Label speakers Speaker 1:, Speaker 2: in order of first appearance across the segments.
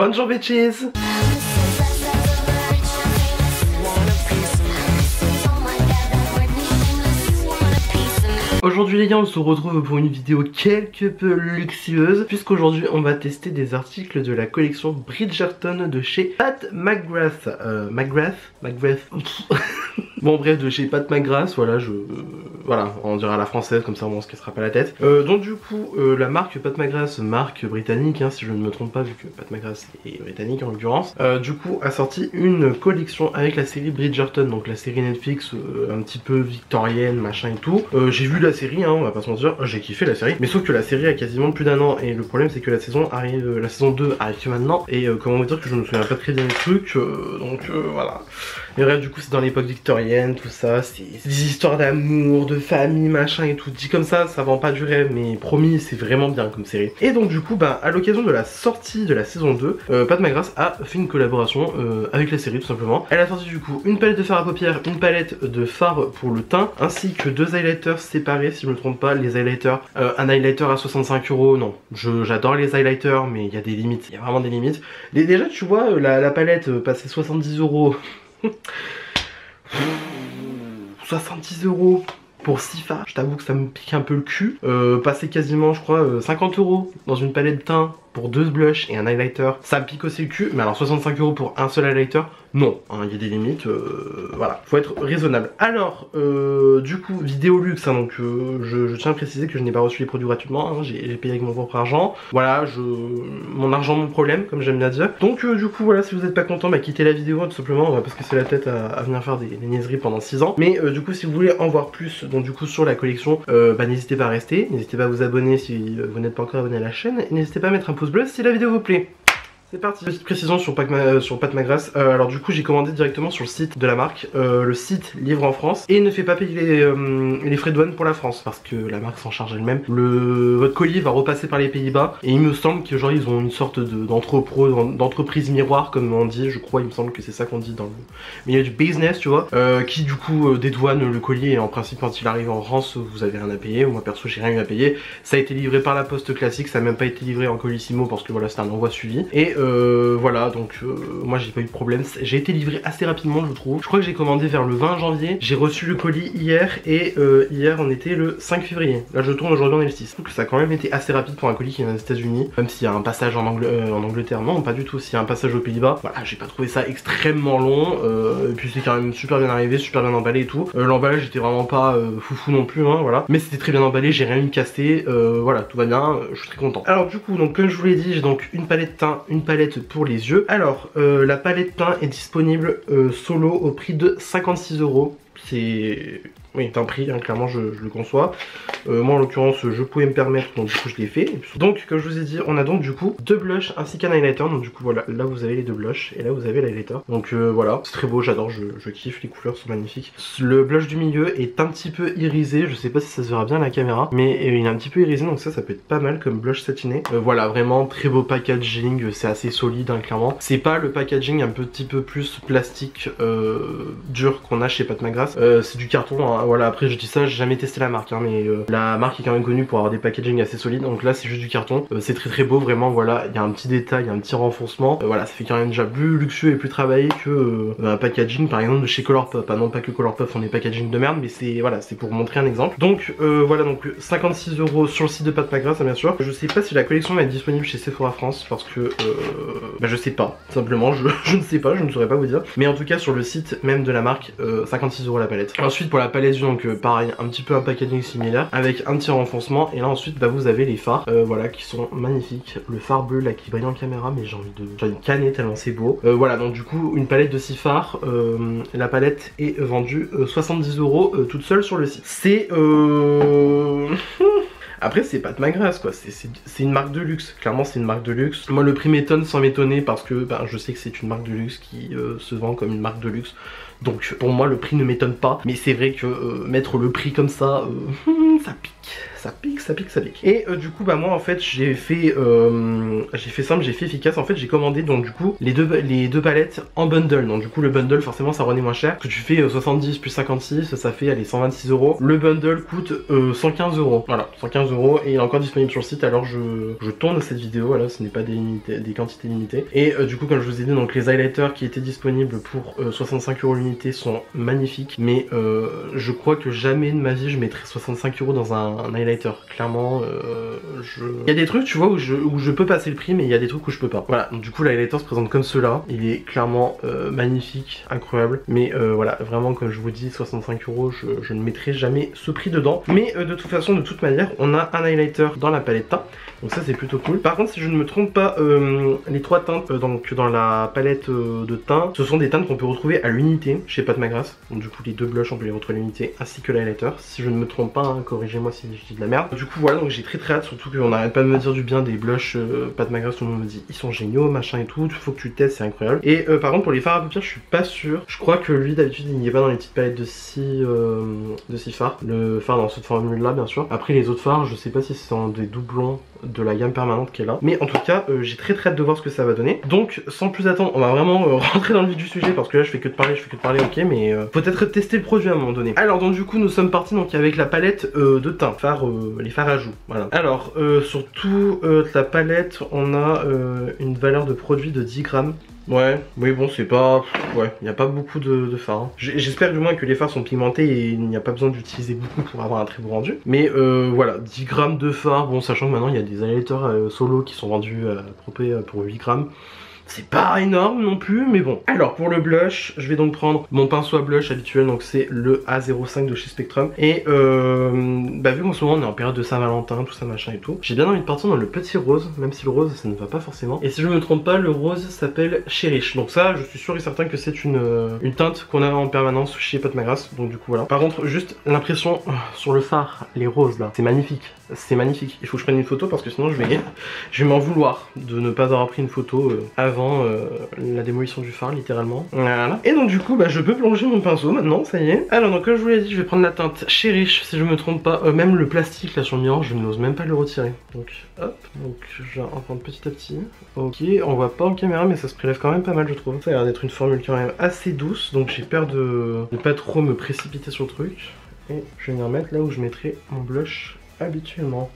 Speaker 1: Bonjour bitches. Aujourd'hui les gars, on se retrouve pour une vidéo quelque peu luxueuse, puisqu'aujourd'hui on va tester des articles de la collection Bridgerton de chez Pat McGrath. Bon bref, de chez Pat McGrath, voilà, voilà, on dira à la française, comme ça on se cassera pas la tête. Donc du coup, la marque Pat McGrath, marque britannique, hein, si je ne me trompe pas, vu que Pat McGrath est britannique en l'occurrence, du coup a sorti une collection avec la série Bridgerton, donc la série Netflix un petit peu victorienne, machin et tout. J'ai vu la série, hein, on va pas se mentir, j'ai kiffé la série, mais sauf que la série a quasiment plus d'un an, et le problème c'est que la saison 2 arrive que maintenant, et comment vous dire que je me souviens pas très bien du truc, donc voilà. Mais bref, du coup c'est dans l'époque victorienne, tout ça, c'est des histoires d'amour, de famille, machin et tout. Dit comme ça vend pas du rêve, mais promis, c'est vraiment bien comme série. Et donc du coup, bah, à l'occasion de la sortie de la saison 2, Pat McGrath a fait une collaboration avec la série tout simplement. Elle a sorti du coup une palette de fard à paupières, une palette de fard pour le teint, ainsi que deux highlighters séparés, si je me trompe pas, les highlighters, un highlighter à 65 €, non, j'adore les highlighters, mais il y a des limites, il y a vraiment des limites. Déjà tu vois, la palette passait 70 €. 70 € pour 6 fards, je t'avoue que ça me pique un peu le cul. Passer quasiment, je crois, 50 € dans une palette de teint pour 2 blushs et un highlighter, ça me pique aussi le cul. Mais alors 65 € pour un seul highlighter, non, hein, il y a des limites, voilà, faut être raisonnable. Alors, du coup, vidéo luxe, hein, donc je tiens à préciser que je n'ai pas reçu les produits gratuitement, hein, j'ai payé avec mon propre argent. Voilà, mon argent, mon problème, comme j'aime bien dire. Donc du coup, voilà, si vous n'êtes pas content, bah quittez la vidéo, hein, tout simplement, parce que c'est la tête à venir faire des niaiseries pendant 6 ans. Mais du coup, si vous voulez en voir plus, donc du coup sur la collection, bah n'hésitez pas à rester, n'hésitez pas à vous abonner si vous n'êtes pas encore abonné à la chaîne, et n'hésitez pas à mettre un pouce bleu si la vidéo vous plaît. C'est parti. Petite précision sur Pat McGrath, alors du coup j'ai commandé directement sur le site de la marque. Le site livre en France et ne fait pas payer les frais de douane pour la France, parce que la marque s'en charge elle-même. Votre colis va repasser par les Pays-Bas, et il me semble que genre ils ont une sorte d'entreprise miroir, comme on dit, je crois, il me semble que c'est ça qu'on dit dans le milieu du business, tu vois, qui du coup dédouane le colis, et en principe quand il arrive en France vous avez rien à payer. Moi perso j'ai rien eu à payer, ça a été livré par la poste classique, ça n'a même pas été livré en colissimo, parce que voilà c'était un envoi suivi. Et voilà, donc moi j'ai pas eu de problème, j'ai été livré assez rapidement je trouve. Je crois que j'ai commandé vers le 20 janvier, j'ai reçu le colis hier, et hier on était le 5 février. Là je tourne, aujourd'hui on est le 6. Je trouve que ça a quand même été assez rapide pour un colis qui vient des États-Unis, même s'il y a un passage en Angleterre, non pas du tout, s'il y a un passage aux Pays-Bas, voilà, j'ai pas trouvé ça extrêmement long, et puis c'est quand même super bien arrivé, super bien emballé et tout. L'emballage était vraiment pas foufou non plus, hein, voilà, mais c'était très bien emballé, j'ai rien eu cassé, voilà, tout va bien, je suis très content. Alors du coup, donc comme je vous l'ai dit, j'ai donc une palette teint, une palette pour les yeux. Alors la palette teint est disponible solo au prix de 56 €. C'est... oui, c'est un prix, hein, clairement je le conçois. Moi en l'occurrence je pouvais me permettre, donc du coup je l'ai fait. Donc comme je vous ai dit, on a donc du coup deux blushs ainsi qu'un highlighter. Donc du coup voilà, là vous avez les deux blushs et là vous avez l'highlighter. Donc voilà, c'est très beau, j'adore, je kiffe, les couleurs sont magnifiques. Le blush du milieu est un petit peu irisé, je sais pas si ça se verra bien à la caméra, mais il est un petit peu irisé, donc ça peut être pas mal comme blush satiné. Voilà, vraiment très beau packaging, c'est assez solide, hein, clairement. C'est pas le packaging un petit peu plus plastique dur qu'on a chez Pat McGrath, c'est du carton, hein. Voilà, après je dis ça, j'ai jamais testé la marque, hein, mais la marque est quand même connue pour avoir des packaging assez solides, donc là c'est juste du carton, c'est très beau, vraiment, voilà, il y a un petit détail, il y a un petit renfoncement, voilà, ça fait quand même déjà plus luxueux et plus travaillé que un packaging par exemple de chez Colourpop, ah non pas que Colourpop font des packaging de merde, mais c'est, voilà, c'est pour montrer un exemple. Donc voilà, donc 56 € sur le site de Pat McGrath, bien sûr. Je sais pas si la collection va être disponible chez Sephora France, parce que bah je sais pas, simplement, je ne sais pas, je ne saurais pas vous dire, mais en tout cas sur le site même de la marque, 56 € la palette. Ensuite pour la palette, donc pareil, un petit peu un packaging similaire avec un petit renfoncement, et là ensuite bah, vous avez les fards, voilà, qui sont magnifiques. Le fard bleu là qui brille en caméra, mais j'ai envie de canner tellement c'est beau. Voilà, donc du coup une palette de 6 fards, la palette est vendue 70 € toute seule sur le site. C'est après c'est Pat McGrath quoi, c'est une marque de luxe, clairement c'est une marque de luxe. Moi le prix m'étonne sans m'étonner, parce que ben, je sais que c'est une marque de luxe qui se vend comme une marque de luxe. Donc pour moi le prix ne m'étonne pas. Mais c'est vrai que mettre le prix comme ça, ça pique. Ça pique, ça pique, ça pique. Et du coup bah moi en fait j'ai fait simple, j'ai fait efficace. En fait j'ai commandé donc du coup les deux palettes en bundle. Donc du coup le bundle forcément ça revenait moins cher. Parce que tu fais 70 plus 56, ça fait allez 126 €. Le bundle coûte 115 €. Voilà, 115 € et il est encore disponible sur le site. Alors je tourne cette vidéo, voilà, ce n'est pas des quantités limitées. Et du coup comme je vous ai dit, donc les highlighters qui étaient disponibles pour 65 € l'unité sont magnifiques. Mais je crois que jamais de ma vie je mettrai 65 € dans un highlighter. Clairement, il y a des trucs, tu vois, où je peux passer le prix, mais il y a des trucs où je peux pas. Voilà, donc du coup, l'highlighter se présente comme cela. Il est clairement magnifique, incroyable. Mais voilà, vraiment, comme je vous dis, 65 €, je ne mettrai jamais ce prix dedans. Mais de toute façon, de toute manière, on a un highlighter dans la palette teint. Donc ça, c'est plutôt cool. Par contre, si je ne me trompe pas, les trois teintes donc dans la palette de teint, ce sont des teintes qu'on peut retrouver à l'unité chez Pat McGrath. Donc du coup, les deux blushs, on peut les retrouver à l'unité, ainsi que l'highlighter. Si je ne me trompe pas, hein, corrigez-moi si je dis de la merde. Du coup voilà, donc j'ai très hâte, surtout qu'on n'arrête pas de me dire du bien des blushs Pat McGrath, tout le monde me dit ils sont géniaux, machin et tout, faut que tu testes, c'est incroyable. Et par contre pour les fards à paupières je suis pas sûr, je crois que lui d'habitude il n'y est pas dans les petites palettes de 6 fards, le fard dans cette formule là bien sûr. Après les autres fards je sais pas si c'est dans des doublons de la gamme permanente qui est là, mais en tout cas j'ai très hâte de voir ce que ça va donner. Donc sans plus attendre, on va vraiment rentrer dans le vif du sujet parce que là je fais que de parler, ok, mais peut-être tester le produit à un moment donné. Alors donc du coup nous sommes partis donc avec la palette de teint, les fards à joues, voilà. Alors sur toute la palette on a une valeur de produit de 10 grammes. Ouais, oui bon c'est pas... Ouais, il n'y a pas beaucoup de fards. Hein. J'espère du moins que les fards sont pigmentés et il n'y a pas besoin d'utiliser beaucoup pour avoir un très beau rendu. Mais voilà, 10 grammes de fards, bon sachant que maintenant il y a des highlighters solo qui sont vendus pour 8 grammes. C'est pas énorme non plus, mais bon. Alors pour le blush, je vais donc prendre mon pinceau à blush habituel, donc c'est le A05 de chez Spectrum. Et bah vu qu'en ce moment on est en période de Saint-Valentin, tout ça machin et tout, j'ai bien envie de partir dans le petit rose, même si le rose ça ne va pas forcément. Et si je me trompe pas, le rose s'appelle Cherish. Donc ça, je suis sûr et certain que c'est une teinte qu'on a en permanence chez Pat McGrath. Donc du coup voilà. Par contre, juste l'impression sur le fard, les roses là, c'est magnifique. C'est magnifique. Il faut que je prenne une photo parce que sinon je vais m'en vouloir de ne pas avoir pris une photo avant la démolition du phare littéralement. Voilà. Et donc du coup bah je peux plonger mon pinceau maintenant, ça y est. Alors donc comme je vous l'ai dit, je vais prendre la teinte Cherish si je me trompe pas. Même le plastique là sur le miroir, je n'ose même pas le retirer. Donc hop, donc je vais en prendre petit à petit. Ok, on voit pas en caméra mais ça se prélève quand même pas mal je trouve. Ça a l'air d'être une formule quand même assez douce, donc j'ai peur de ne pas trop me précipiter sur le truc. Et je vais venir mettre là où je mettrai mon blush habituellement.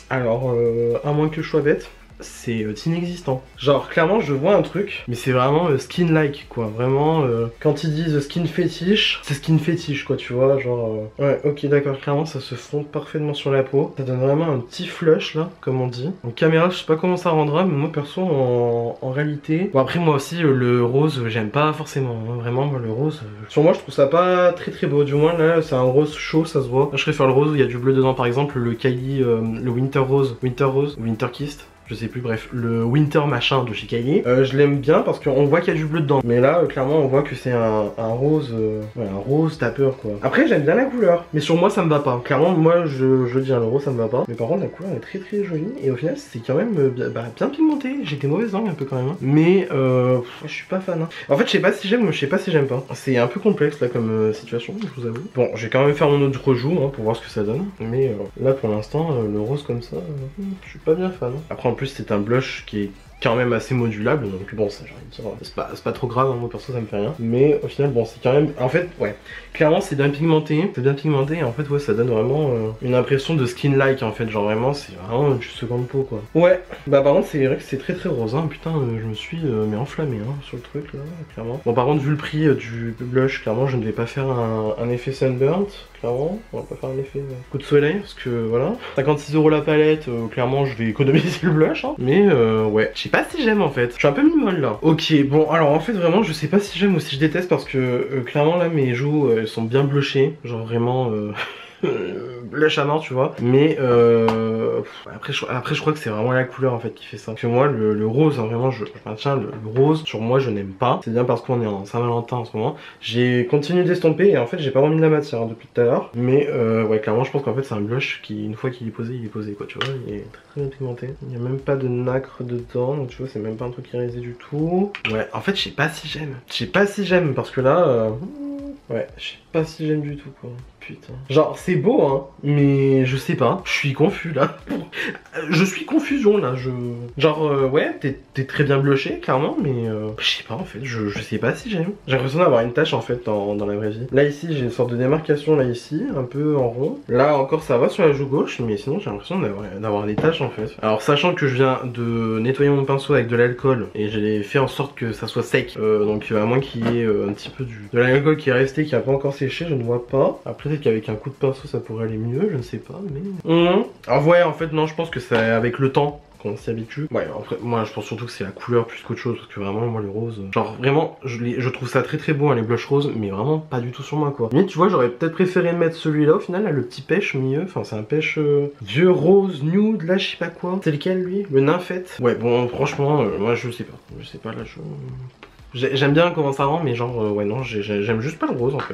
Speaker 1: Alors à moins que je sois bête, c'est inexistant. Genre clairement je vois un truc, mais c'est vraiment skin like quoi. Vraiment quand ils disent skin fétiche, c'est skin fétiche quoi, tu vois. Genre ouais, ok d'accord, clairement ça se fond parfaitement sur la peau. Ça donne vraiment un petit flush là, comme on dit. En caméra je sais pas comment ça rendra, mais moi perso en réalité, bon après moi aussi le rose j'aime pas forcément, hein. Vraiment moi, le rose sur moi je trouve ça pas très beau. Du moins là c'est un rose chaud, ça se voit. Là, je préfère le rose où il y a du bleu dedans, par exemple le Kylie, le Winter Kissed, je sais plus, bref, le Winter machin de chez Kylie, je l'aime bien parce qu'on voit qu'il y a du bleu dedans. Mais là, clairement, on voit que c'est un rose, ouais, un rose tapeur quoi. Après, j'aime bien la couleur, mais sur moi, ça me va pas. Clairement, moi, je dis, le rose, ça me va pas. Mais par contre, la couleur est très jolie et au final, c'est quand même bien pigmenté. J'ai des mauvaises langues un peu quand même, hein. Mais je suis pas fan. Hein. En fait, je sais pas si j'aime, je sais pas si j'aime pas. C'est un peu complexe là comme situation, je vous avoue. Bon, je vais quand même faire mon autre joue hein, pour voir ce que ça donne. Mais là, pour l'instant, le rose comme ça, je suis pas bien fan. Hein. Après, en plus c'est un blush qui est quand même assez modulable, donc bon ça j'ai envie de dire, c'est pas trop grave, hein, moi perso ça me fait rien, mais au final bon c'est quand même, en fait ouais, clairement c'est bien pigmenté et en fait ouais ça donne vraiment une impression de skin like en fait, genre vraiment c'est vraiment du seconde peau quoi. Ouais, bah par contre c'est vrai que c'est très rose, hein, putain je me suis mais enflammé hein, sur le truc là, clairement. Bon par contre vu le prix du blush, clairement je ne vais pas faire un effet sunburnt, clairement, on va pas faire un effet coup de soleil, parce que voilà, 56 € la palette, clairement je vais économiser le blush, hein, mais ouais, je sais pas si j'aime en fait, je suis un peu mi-molle là. Ok, bon alors en fait vraiment je sais pas si j'aime ou si je déteste parce que clairement là mes joues elles sont bien blushées, genre vraiment blush à mort, tu vois. Mais après je crois que c'est vraiment la couleur en fait qui fait ça. Parce que moi le rose, hein, vraiment je maintiens le rose sur moi je n'aime pas. C'est bien parce qu'on est en Saint-Valentin en ce moment. J'ai continué d'estomper et en fait j'ai pas remis de la matière hein, depuis tout à l'heure. Mais ouais clairement je pense qu'en fait c'est un blush qui une fois qu'il est posé quoi, tu vois. Il est très bien pigmenté. Il n'y a même pas de nacre dedans, donc tu vois c'est même pas un truc irisé du tout. Ouais en fait je sais pas si j'aime. Je sais pas si j'aime parce que là ouais je sais pas si j'aime du tout quoi. Putain. Genre c'est beau hein, mais je sais pas, je suis confus là. Je suis confusion là, genre ouais, t'es très bien blushé clairement, mais je sais pas en fait, je sais pas si j'aime. J'ai l'impression d'avoir une tache en fait dans la vraie vie. Là ici j'ai une sorte de démarcation là ici, un peu en rond. Là encore ça va sur la joue gauche, mais sinon j'ai l'impression d'avoir des taches en fait. Alors sachant que je viens de nettoyer mon pinceau avec de l'alcool et j'ai fait en sorte que ça soit sec, donc à moins qu'il y ait un petit peu de l'alcool qui est resté, qui a pas encore séché, je ne vois pas. Après peut-être qu'avec un coup de pinceau ça pourrait aller mieux, je ne sais pas, mais... Alors ouais en fait non, je pense que c'est avec le temps qu'on s'y habitue. Ouais après moi je pense surtout que c'est la couleur plus qu'autre chose, parce que vraiment moi le rose, genre vraiment je trouve ça très très beau hein, les blushs roses, mais vraiment pas du tout sur moi quoi. Mais tu vois j'aurais peut-être préféré mettre celui-là au final, là, le petit pêche au milieu, enfin c'est un pêche vieux rose nude là je sais pas quoi. C'est lequel lui? Le nymphette. Ouais bon franchement moi je sais pas là je... J'aime bien comment ça rend, mais genre ouais non j'aime juste pas le rose en fait.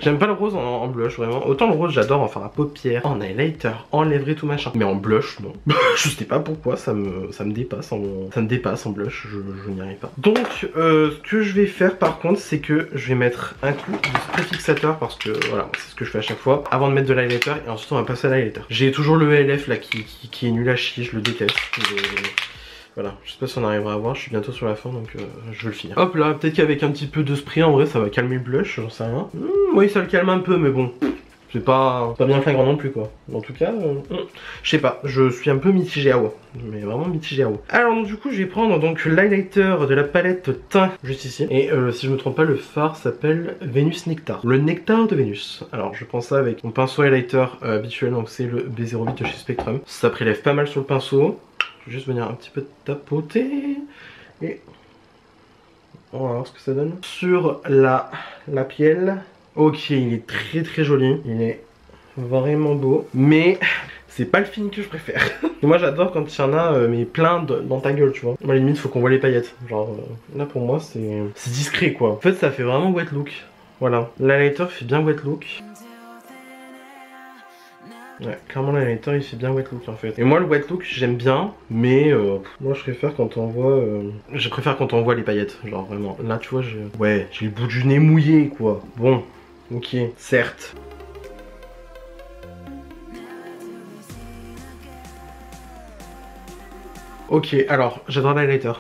Speaker 1: J'aime pas le rose en blush vraiment. Autant le rose j'adore en faire à paupières, en highlighter, en lèvres et tout machin, mais en blush non. Je sais pas pourquoi ça me dépasse en blush, je n'y arrive pas. Donc ce que je vais faire par contre c'est que je vais mettre un coup de spray fixateur, parce que voilà c'est ce que je fais à chaque fois avant de mettre de l'highlighter, et ensuite on va passer à l'highlighter. J'ai toujours le ELF là qui est nul à chier, je le déteste. Voilà, je sais pas si on arrivera à voir, je suis bientôt sur la fin donc je vais le finir. Hop là, peut-être qu'avec un petit peu de spray en vrai ça va calmer le blush, j'en sais rien. Oui ça le calme un peu mais bon, c'est pas bien flagrant non plus quoi. En tout cas, je sais pas, je suis un peu mitigé à haut, mais vraiment mitigé à haut. Alors donc, du coup je vais prendre donc l'highlighter de la palette teint juste ici. Et si je me trompe pas le fard s'appelle Vénus Nectar. Le nectar de Vénus. Alors je prends ça avec mon pinceau highlighter habituel, donc c'est le B08 de chez Spectrum. Ça prélève pas mal sur le pinceau. Je vais juste venir un petit peu tapoter et on va voir ce que ça donne. Sur la pielle, ok il est très très joli, il est vraiment beau, mais c'est pas le fini que je préfère. Moi j'adore quand il y en a mais plein dans ta gueule tu vois. Moi limite faut qu'on voit les paillettes, genre là pour moi c'est discret quoi. En fait ça fait vraiment wet look, voilà. L'highlighter fait bien wet look. Ouais, clairement l'highlighter il fait bien wet look en fait. Et moi le wet look j'aime bien, mais moi je préfère quand on voit les paillettes, genre vraiment. Là tu vois j'ai le bout du nez mouillé quoi. Bon, ok, certes. Ok, alors j'adore l'highlighter,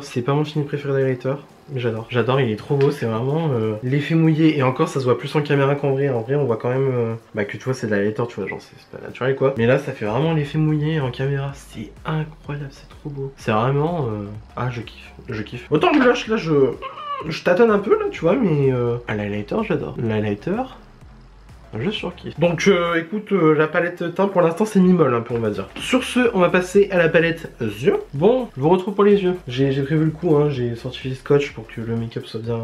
Speaker 1: c'est pas mon fini préféré d'highlighter, mais j'adore, il est trop beau, c'est vraiment l'effet mouillé, et encore ça se voit plus en caméra qu'en vrai, on voit quand même que tu vois c'est de l'highlighter, tu vois, genre c'est pas naturel quoi, mais là ça fait vraiment l'effet mouillé en caméra, c'est incroyable, c'est trop beau, c'est vraiment, ah je kiffe. Autant le blush là je tâtonne un peu là tu vois, mais l'highlighter j'adore, l'highlighter... Je surkiffe. Donc écoute, la palette teint pour l'instant c'est mi-molle un peu on va dire. Sur ce, on va passer à la palette yeux. Bon, je vous retrouve pour les yeux. J'ai prévu le coup, hein, j'ai sorti les scotch pour que le make-up soit bien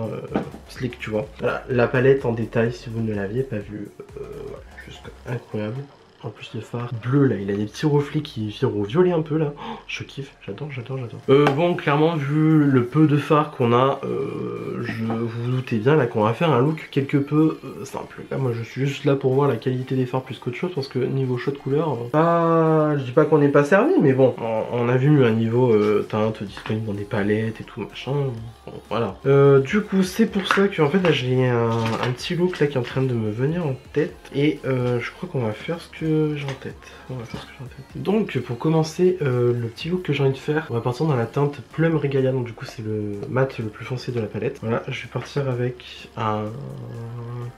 Speaker 1: slick, tu vois. Voilà, la palette en détail si vous ne l'aviez pas vue. Voilà, juste incroyable. En plus le phare bleu là, il a des petits reflets qui firent au violet un peu là. Oh, je kiffe, j'adore. Bon clairement vu le peu de phare qu'on a, vous vous doutez bien là qu'on va faire un look quelque peu simple. Là moi je suis juste là pour voir la qualité des fards plus qu'autre chose, parce que niveau shot couleur, je dis pas qu'on n'est pas servi, mais bon, on a vu un niveau teinte disponible dans des palettes et tout machin. Bon, voilà. Du coup c'est pour ça que en fait là j'ai un petit look là qui est en train de me venir en tête, et je crois qu'on va faire ce que j'ai en tête. Donc pour commencer le petit look que j'ai envie de faire, on va partir dans la teinte Plum Regalia, donc du coup c'est le mat le plus foncé de la palette. Voilà, je vais partir avec un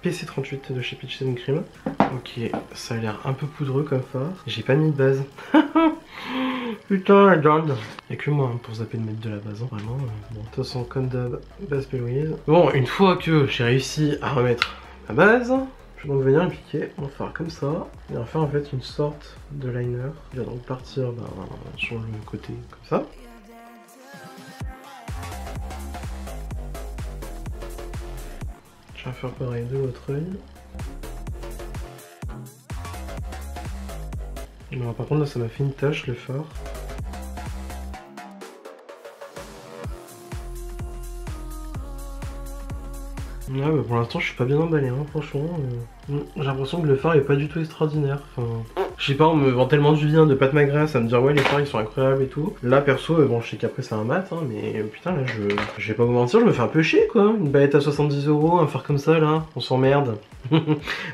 Speaker 1: PC38 de chez Peaches & Cream. Ok, ça a l'air un peu poudreux comme phare. J'ai pas mis de base. Putain la dinde. Y'a que moi hein, pour zapper de mettre de la base, hein. Vraiment. Bon, de toute façon comme d'hab, base Louise. Bon, une fois que j'ai réussi à remettre la base, je vais donc venir appliquer, on va faire comme ça, et on va faire en fait une sorte de liner qui va donc partir sur le côté comme ça. Je vais faire pareil de l'autre œil. Alors, par contre là ça m'a fait une tache le fard. Ouais bah pour l'instant je suis pas bien emballé hein, franchement. J'ai l'impression que le fard est pas du tout extraordinaire. Enfin, je sais pas, on me vend tellement du bien de Pat McGrath à me dire ouais les fards ils sont incroyables et tout. Là perso, bon je sais qu'après c'est un mat hein, mais putain là je vais pas vous mentir, je me fais un peu chier quoi. Une palette à 70 €, un fard comme ça là, on s'emmerde.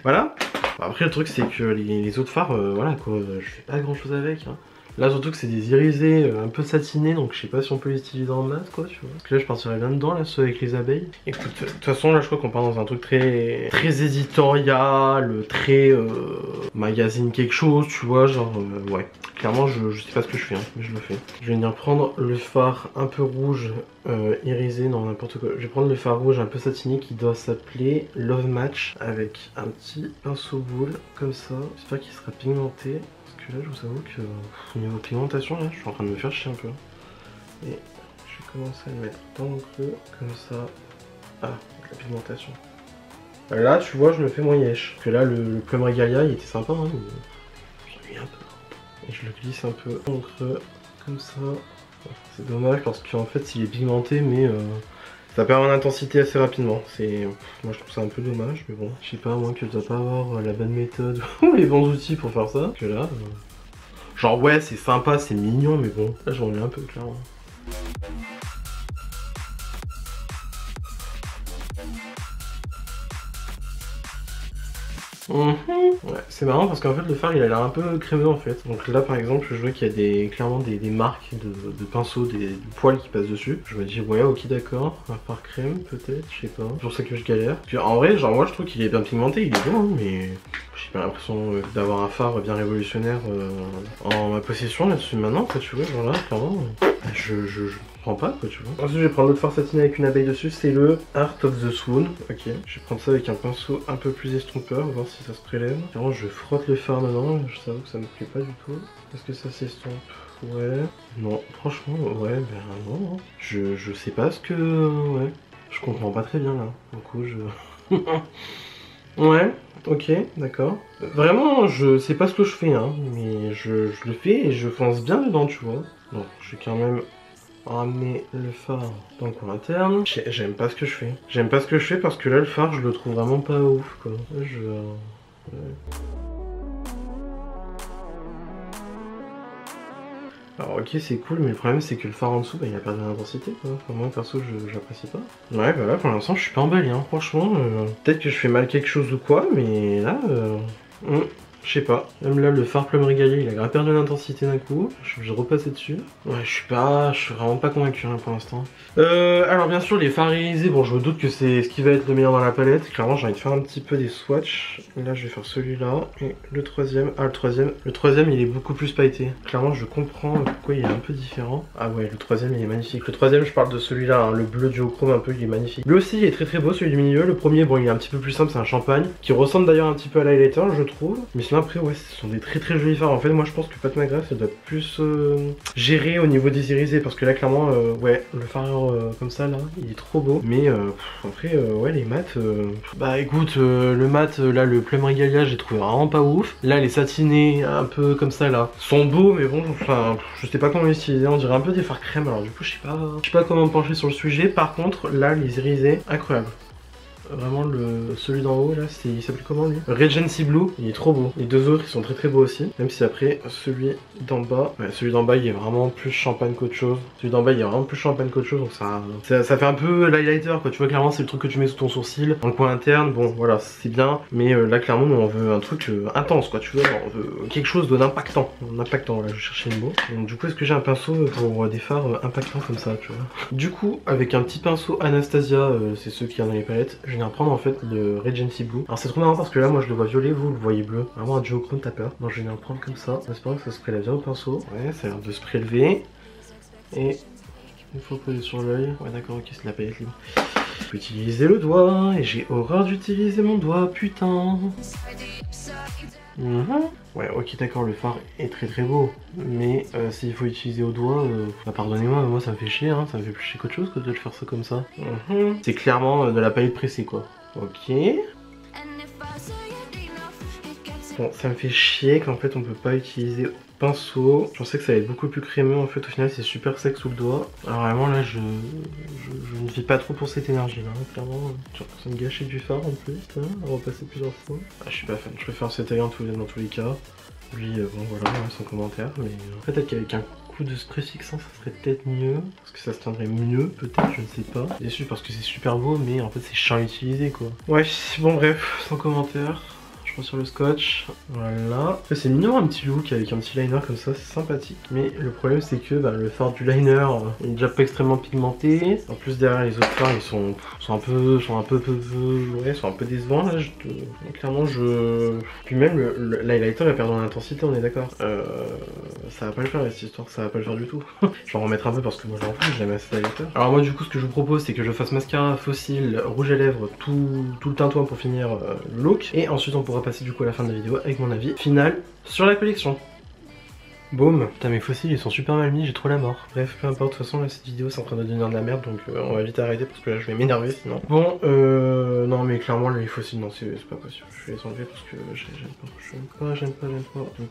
Speaker 1: Voilà. Après le truc c'est que les autres fards, voilà quoi, je fais pas grand chose avec hein. Là surtout que c'est des irisés un peu satinés, donc je sais pas si on peut les utiliser en mat quoi tu vois. Parce que là je partirais là-dedans, là ceux avec les abeilles. Écoute, de toute façon là je crois qu'on part dans un truc très éditorial, très magazine quelque chose tu vois, genre ouais. Clairement je sais pas ce que je fais hein, mais je le fais. Je vais venir prendre le fard un peu rouge irisé, non n'importe quoi. Je vais prendre le fard rouge un peu satiné qui doit s'appeler Love Match avec un petit pinceau boule comme ça. J'espère qu'il sera pigmenté. Là je vous avoue que au niveau pigmentation là je suis en train de me faire chier un peu. Et je vais commencer à le mettre dans le creux comme ça. Ah, avec la pigmentation. Là tu vois je me fais moins yesh. Parce que là le Plum Regalia il était sympa hein, mais j'ai mis un peu. Et je le glisse un peu dans le creux comme ça. C'est dommage parce qu'en fait il est pigmenté mais ça perd en intensité assez rapidement. Moi je trouve ça un peu dommage, mais bon. Je sais pas, moi que tu dois pas avoir la bonne méthode ou les bons outils pour faire ça. Que là, genre ouais c'est sympa, c'est mignon, mais bon, là j'en ai un peu clairement. Ouais, c'est marrant parce qu'en fait le fard il a l'air un peu crémeux en fait. Donc là par exemple je vois qu'il y a clairement des marques de pinceaux, des poils qui passent dessus. Je me dis ouais ok d'accord, un fard crème peut-être, je sais pas. C'est pour ça que je galère. Puis en vrai genre moi je trouve qu'il est bien pigmenté, il est bon hein, mais j'ai pas l'impression d'avoir un fard bien révolutionnaire en ma possession là-dessus maintenant quoi tu vois, genre là clairement. Je comprends pas quoi tu vois. Ensuite je vais prendre l'autre fard satiné avec une abeille dessus, c'est le Art of the Swoon. Ok, je vais prendre ça avec un pinceau un peu plus estompeur, voir si ça se prélève. Vraiment je frotte le fard dedans, je t'avoue que ça me plaît pas du tout. Est-ce que ça s'estompe? Ouais. Non, franchement, ouais, ben non. Hein. Je sais pas ce que... Ouais. Je comprends pas très bien là. Du coup je... Ouais, ok, d'accord. Vraiment, je sais pas ce que je fais, hein, mais je le fais et je fonce bien dedans, tu vois. Donc, je vais quand même ramener le fard dans le coin interne. J'aime pas ce que je fais. J'aime pas ce que je fais parce que là, le fard, je le trouve vraiment pas ouf, quoi. Ouais. Alors ok c'est cool mais le problème c'est que le fard en dessous bah, il a perdu l'intensité quoi. Enfin, moi perso j'apprécie pas. Ouais bah là pour l'instant je suis pas emballé hein franchement. Peut-être que je fais mal quelque chose ou quoi mais là je sais pas. Même là le fard Plum Regalia il a grave perdu l'intensité d'un coup. Je suis obligé de repasser dessus. Ouais je suis vraiment pas convaincu hein, pour l'instant. Alors bien sûr les fards irisés, bon je me doute que c'est ce qui va être le meilleur dans la palette. Clairement j'ai envie de faire un petit peu des swatchs. Là je vais faire celui-là et le troisième. Ah le troisième il est beaucoup plus pailleté. Clairement je comprends pourquoi il est un peu différent. Ah ouais le troisième il est magnifique. Le troisième je parle de celui-là, hein, le bleu duochrome un peu il est magnifique. Lui aussi il est très beau celui du milieu. Le premier bon il est un petit peu plus simple, c'est un champagne qui ressemble d'ailleurs un petit peu à l'highlighter je trouve. Mais sinon après ouais ce sont des très jolis fards. En fait moi je pense que Pat McGrath ça doit plus gérer au niveau des irisés parce que là clairement ouais le fard comme ça là il est trop beau. Mais après ouais les mats bah écoute le mat là le Plum Regalia j'ai trouvé vraiment pas ouf. Là les satinés un peu comme ça là sont beaux mais bon enfin je sais pas comment les utiliser, on dirait un peu des fards crème alors du coup je sais pas comment me pencher sur le sujet. Par contre là les irisés incroyables. Vraiment celui d'en haut là, il s'appelle comment lui? Regency Blue, il est trop beau. Les deux autres ils sont très beaux aussi. Même si après celui d'en bas, ouais, celui d'en bas il est vraiment plus champagne qu'autre chose. Celui d'en bas il est vraiment plus champagne qu'autre chose donc ça fait un peu l'highlighter quoi. Tu vois clairement c'est le truc que tu mets sous ton sourcil, dans le coin interne. Bon voilà c'est bien, mais là clairement on veut un truc intense quoi. Tu vois, on veut quelque chose d'impactant. Impactant là je cherchais le mot. Donc du coup est-ce que j'ai un pinceau pour des fards impactants comme ça tu vois? Du coup avec un petit pinceau Anastasia, c'est ceux qui ont dans les palettes. Je viens prendre en fait le Regency Blue. Alors c'est trop marrant parce que là moi je le vois violet, vous le voyez bleu. Vraiment un duochrome t'as peur. Donc je viens prendre comme ça en espérant que ça se prélève bien au pinceau. Ouais ça a l'air de se prélever. Et il faut poser sur l'œil. Ouais d'accord ok c'est de la paillette libre. Je peux utiliser le doigt et j'ai horreur d'utiliser mon doigt putain. Ouais ok d'accord le fard est très beau. Mais s'il faut utiliser au doigt, bah, pardonnez-moi moi ça me fait chier hein. Ça me fait plus chier qu'autre chose que de le faire ça comme ça. C'est clairement de la paillette pressée quoi. Ok. Bon, ça me fait chier qu'en fait on peut pas utiliser pinceau. Je pensais que ça allait être beaucoup plus crémeux, en fait au final c'est super sec sous le doigt. Alors vraiment là je ne vis pas trop pour cette énergie là, clairement. J'ai l'impression de gâcher du fard en plus, hein, à repasser plusieurs fois. Ah, je suis pas fan, je préfère cet œil dans tous les cas. Lui bon voilà, sans commentaire, mais en fait avec un coup de spray fixant ça serait peut-être mieux, parce que ça se tiendrait mieux peut-être, je ne sais pas. Déçu parce que c'est super beau mais en fait c'est chiant à utiliser quoi. Ouais bon bref, sans commentaire. Sur le scotch, voilà. C'est mignon un petit look avec un petit liner comme ça, c'est sympathique. Mais le problème c'est que le fard du liner est déjà pas extrêmement pigmenté. En plus derrière les autres fards ils sont un peu décevants là. Clairement puis même l'highlighter il perd en intensité, on est d'accord. Ça va pas le faire cette histoire, ça va pas le faire du tout. Je vais en remettre un peu parce que moi j'en fous, j'aime assez l'highlighter. Alors moi du coup ce que je vous propose c'est que je fasse mascara, fossile, rouge à lèvres, tout le tintouin pour finir le look. Et ensuite on pourra passer du coup à la fin de la vidéo avec mon avis final sur la collection. Boum. Putain mes fossiles ils sont super mal mis, j'ai trop la mort. Bref, peu importe, de toute façon là cette vidéo c'est en train de devenir de la merde donc on va vite arrêter parce que là je vais m'énerver sinon. Bon non mais clairement les fossiles non c'est pas possible, je vais les enlever parce que j'aime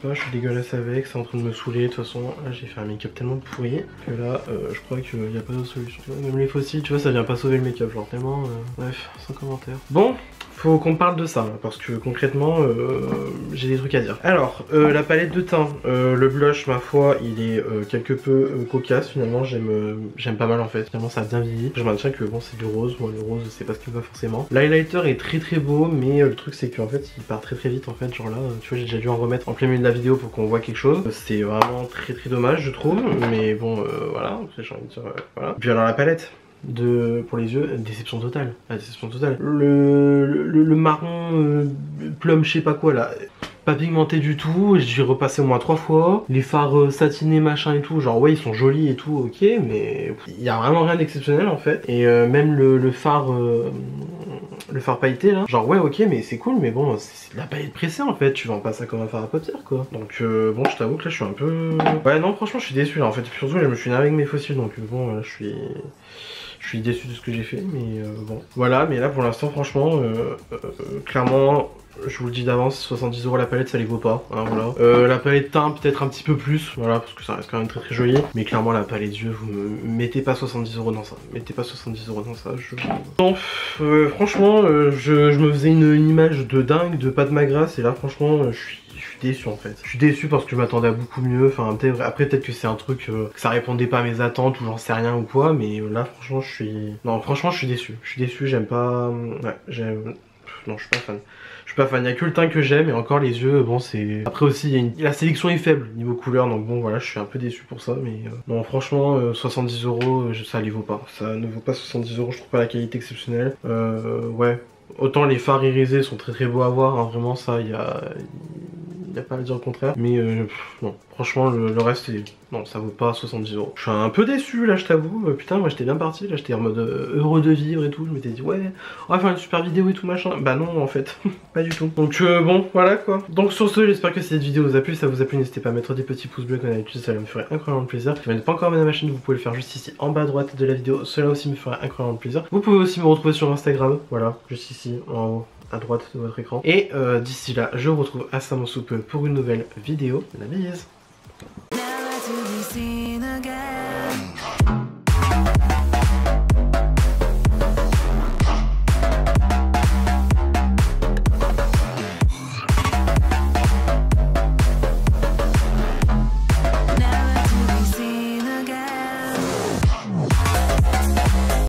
Speaker 1: pas, je suis dégueulasse avec, c'est en train de me saouler. De toute façon là j'ai fait un make-up tellement pourri que là je crois qu'il n'y a pas d'autre solution. Même les fossiles tu vois ça vient pas sauver le make-up genre tellement bref, sans commentaire. Bon, faut qu'on parle de ça là, parce que concrètement j'ai des trucs à dire. Alors la palette de teint, le blush ma foi il est quelque peu cocasse finalement, j'aime pas mal en fait, finalement ça a bien vieilli. Je maintiens que bon c'est du rose, moi le rose c'est pas ce qu'il me va forcément. L'highlighter est très beau mais le truc c'est qu'en fait il part très vite en fait, genre là tu vois j'ai déjà dû en remettre en plein milieu de la vidéo pour qu'on voit quelque chose. C'est vraiment très dommage je trouve, mais bon voilà, j'ai envie de dire voilà. Puis alors la palette pour les yeux, déception totale. Ah, déception totale. Le marron plum je sais pas quoi là, pas pigmenté du tout, j'ai repassé au moins 3 fois. Les fards satinés machin et tout, genre ouais ils sont jolis et tout, ok, mais il y a vraiment rien d'exceptionnel en fait. Et même le fard pailleté là, genre ouais ok mais c'est cool, mais bon c'est de la paillette pressée en fait, tu vends pas ça comme un fard à paupières quoi. Donc bon je t'avoue que là je suis un peu... Ouais non franchement je suis déçu là en fait, et puis surtout je me suis énervé avec mes fossiles donc bon là je suis déçu de ce que j'ai fait, mais bon. Voilà, mais là pour l'instant franchement, clairement, je vous le dis d'avance, 70 € la palette ça les vaut pas, hein, voilà. La palette teint peut-être un petit peu plus, voilà, parce que ça reste quand même très joli. Mais clairement la palette yeux, vous me mettez pas 70 € dans ça, mettez pas 70 € dans ça. Bon, franchement, je me faisais une image de dingue de Pat McGrath et là franchement je suis déçu en fait. Je suis déçu parce que je m'attendais à beaucoup mieux. Enfin après peut-être que c'est un truc que ça répondait pas à mes attentes ou j'en sais rien ou quoi, mais là franchement je suis... Non franchement je suis déçu. Je suis déçu, j'aime pas... Ouais, non je suis pas fan. Je suis pas fan, il y a que le teint que j'aime et encore les yeux, bon c'est... Après aussi la sélection est faible niveau couleur donc bon voilà je suis un peu déçu pour ça mais... Non franchement 70 € ça les vaut pas. Ça ne vaut pas 70 €, je trouve pas la qualité exceptionnelle. Ouais. Autant les fards irisés sont très beaux à voir, hein, vraiment ça il y a pas à dire le contraire, mais non franchement le reste non ça vaut pas 70 €. Je suis un peu déçu là je t'avoue, putain moi j'étais bien parti là, j'étais en mode heureux de vivre et tout, je m'étais dit ouais on va faire une super vidéo et tout machin, bah non en fait pas du tout. Donc bon voilà quoi. Donc sur ce j'espère que cette vidéo vous a plu, si ça vous a plu n'hésitez pas à mettre des petits pouces bleus comme d'habitude, ça me ferait incroyablement plaisir. Si vous n'êtes pas encore abonné à ma chaîne vous pouvez le faire juste ici en bas à droite de la vidéo, cela aussi me ferait incroyablement plaisir. Vous pouvez aussi me retrouver sur Instagram, voilà juste ici en haut à droite de votre écran. Et d'ici là, je vous retrouve à Samon Soupe pour une nouvelle vidéo. La bise!